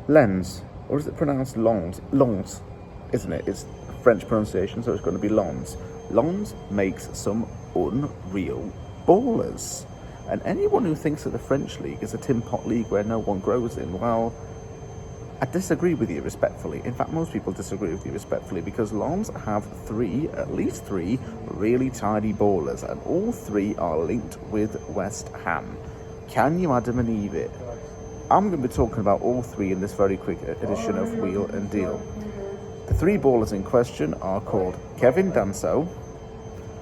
Lens, or is it pronounced Lons? Lons, isn't it? It's French pronunciation, so it's going to be Lons. Lons makes some unreal ballers. And anyone who thinks that the French league is a tin pot league where no one grows in, well, I disagree with you respectfully. In fact, most people disagree with you respectfully, because Lens have at least three really tidy ballers, and all three are linked with West Ham. Can you Adam and Eve it? I'm going to be talking about all three in this very quick edition of Wheel and Deal. The three ballers in question are called Kevin Danso,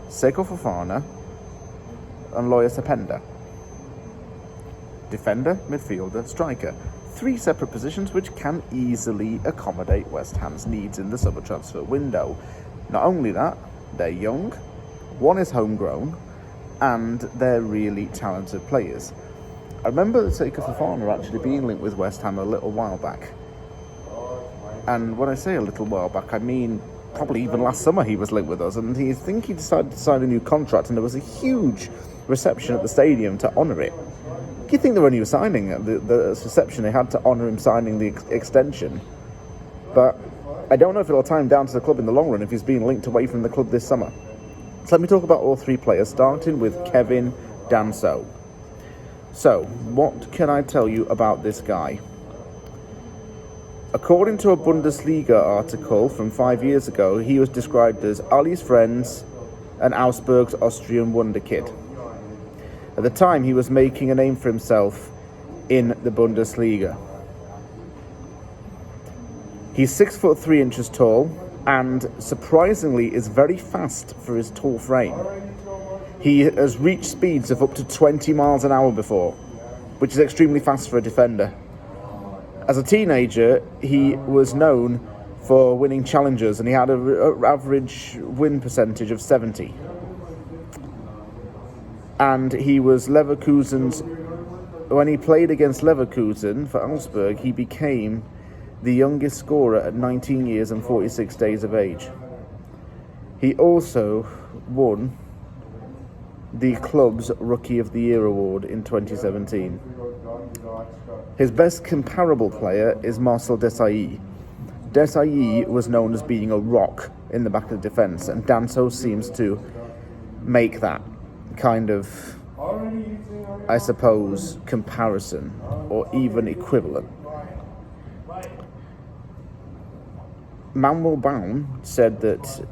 Seko Fofana, and Loya Sependa. Defender, midfielder, striker. Three separate positions which can easily accommodate West Ham's needs in the summer transfer window. Not only that, they're young, one is homegrown, and they're really talented players. I remember Seko Fofana actually being linked with West Ham a little while back. And when I say a little while back, I mean probably even last summer he was linked with us, and he decided to sign a new contract, and there was a huge reception at the stadium to honour it. You think that when he was signing the reception, they had to honour him signing the extension. But I don't know if it'll tie him down to the club in the long run if he's being linked away from the club this summer. So let me talk about all three players, starting with Kevin Danso. So, what can I tell you about this guy? According to a Bundesliga article from 5 years ago, he was described as Ali's friends and Augsburg's Austrian wonderkid. At the time, he was making a name for himself in the Bundesliga. He's 6'3" tall, and surprisingly is very fast for his tall frame. He has reached speeds of up to 20 miles an hour before, which is extremely fast for a defender. As a teenager, he was known for winning challenges, and he had an average win percentage of 70. And he was Leverkusen's, when he played against Leverkusen for Augsburg, he became the youngest scorer at 19 years and 46 days of age. He also won the club's Rookie of the Year award in 2017. His best comparable player is Marcel Desailly. Desailly was known as being a rock in the back of the defence, and Danso seems to make that kind of, I suppose, comparison or even equivalent. Manuel Baum said that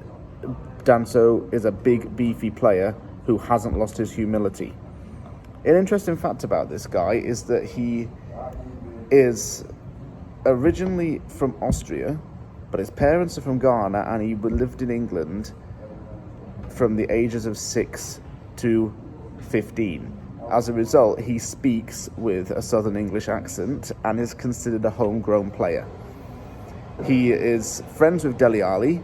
Danso is a big, beefy player who hasn't lost his humility. An interesting fact about this guy is that he is originally from Austria, but his parents are from Ghana, and he lived in England from the ages of 6 to 15. As a result, he speaks with a Southern English accent and is considered a homegrown player. He is friends with Dele Alli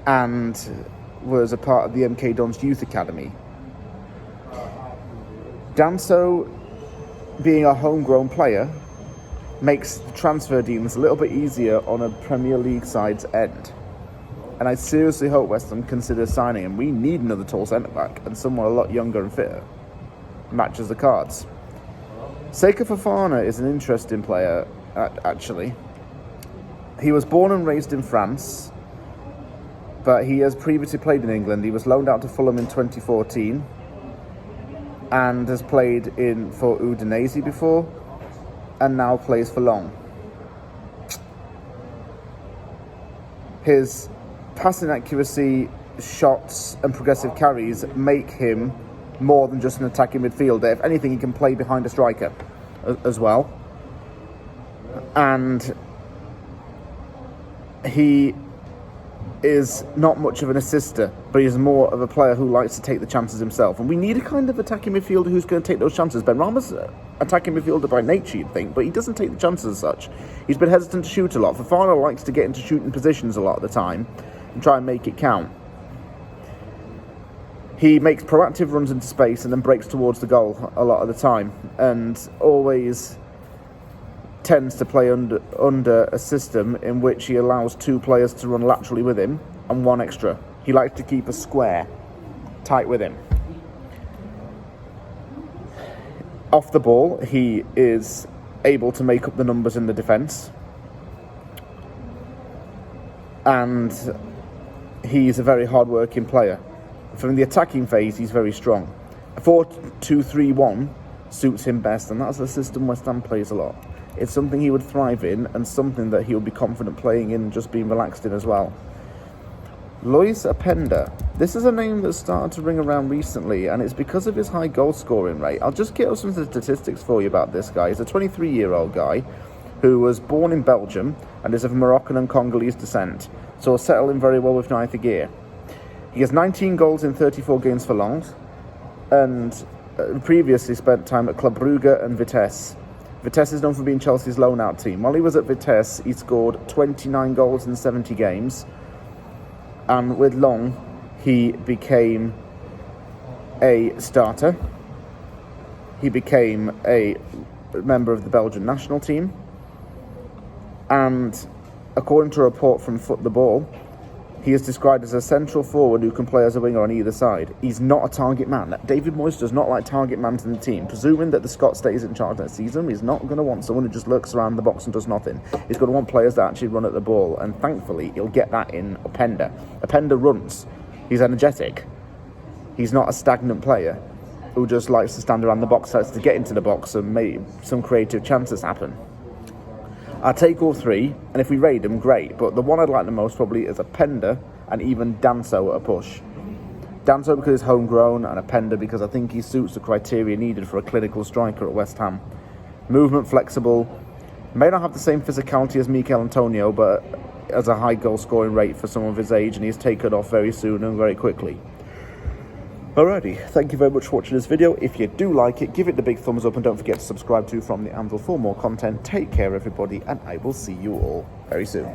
and was a part of the MK Dons Youth Academy. Danso, being a homegrown player, makes transfer deals a little bit easier on a Premier League side's end. And I seriously hope West Ham consider signing him. We need another tall centre-back and someone a lot younger and fitter. Matches the cards. Seko Fofana is an interesting player, actually. He was born and raised in France, but he has previously played in England. He was loaned out to Fulham in 2014 and has played for Udinese before, and now plays for Lyon. His passing accuracy, shots and progressive carries make him more than just an attacking midfielder. If anything, he can play behind a striker as well. And he is not much of an assister, but he's more of a player who likes to take the chances himself. And we need a kind of attacking midfielder who's going to take those chances. Benrahma's attacking midfielder by nature, you'd think, but he doesn't take the chances as such. He's been hesitant to shoot a lot. Fofana likes to get into shooting positions a lot of the time and try and make it count. He makes proactive runs into space and then breaks towards the goal a lot of the time, and always tends to play under a system in which he allows two players to run laterally with him and one extra. He likes to keep a square tight with him. Off the ball, he is able to make up the numbers in the defence. And he's a very hard-working player. From the attacking phase, he's very strong. 4-2-3-1 suits him best, and that's a system West Ham plays a lot. It's something he would thrive in, and something that he would be confident playing in and just being relaxed in as well. Lois Openda. This is a name that's started to ring around recently, and it's because of his high goal-scoring rate. I'll just get up some statistics for you about this guy. He's a 23-year-old guy who was born in Belgium and is of Moroccan and Congolese descent, so will settle in very well with neither gear. He has 19 goals in 34 games for Lens, and previously spent time at Club Brugge and Vitesse. Vitesse is known for being Chelsea's loan-out team. While he was at Vitesse, he scored 29 goals in 70 games, and with Lens, he became a starter. He became a member of the Belgian national team, and according to a report from Foot the Ball, he is described as a central forward who can play as a winger on either side. He's not a target man. David Moyes does not like target man in the team. Presuming that the Scot stays in charge next season, he's not going to want someone who just lurks around the box and does nothing. He's going to want players that actually run at the ball, and thankfully, he'll get that in Openda. Openda runs. He's energetic. He's not a stagnant player who just likes to stand around the box, likes to get into the box and make some creative chances happen. I'll take all three, and if we raid them, great. But the one I'd like the most probably is Openda and even Danso at a push. Danso because he's homegrown, and Openda because I think he suits the criteria needed for a clinical striker at West Ham. Movement, flexible, may not have the same physicality as Mikel Antonio, but has a high goal scoring rate for someone of his age, and he's taken off very soon and very quickly. Alrighty, thank you very much for watching this video. If you do like it, give it the big thumbs up, and don't forget to subscribe to From the Anvil for more content. Take care, everybody, and I will see you all very soon.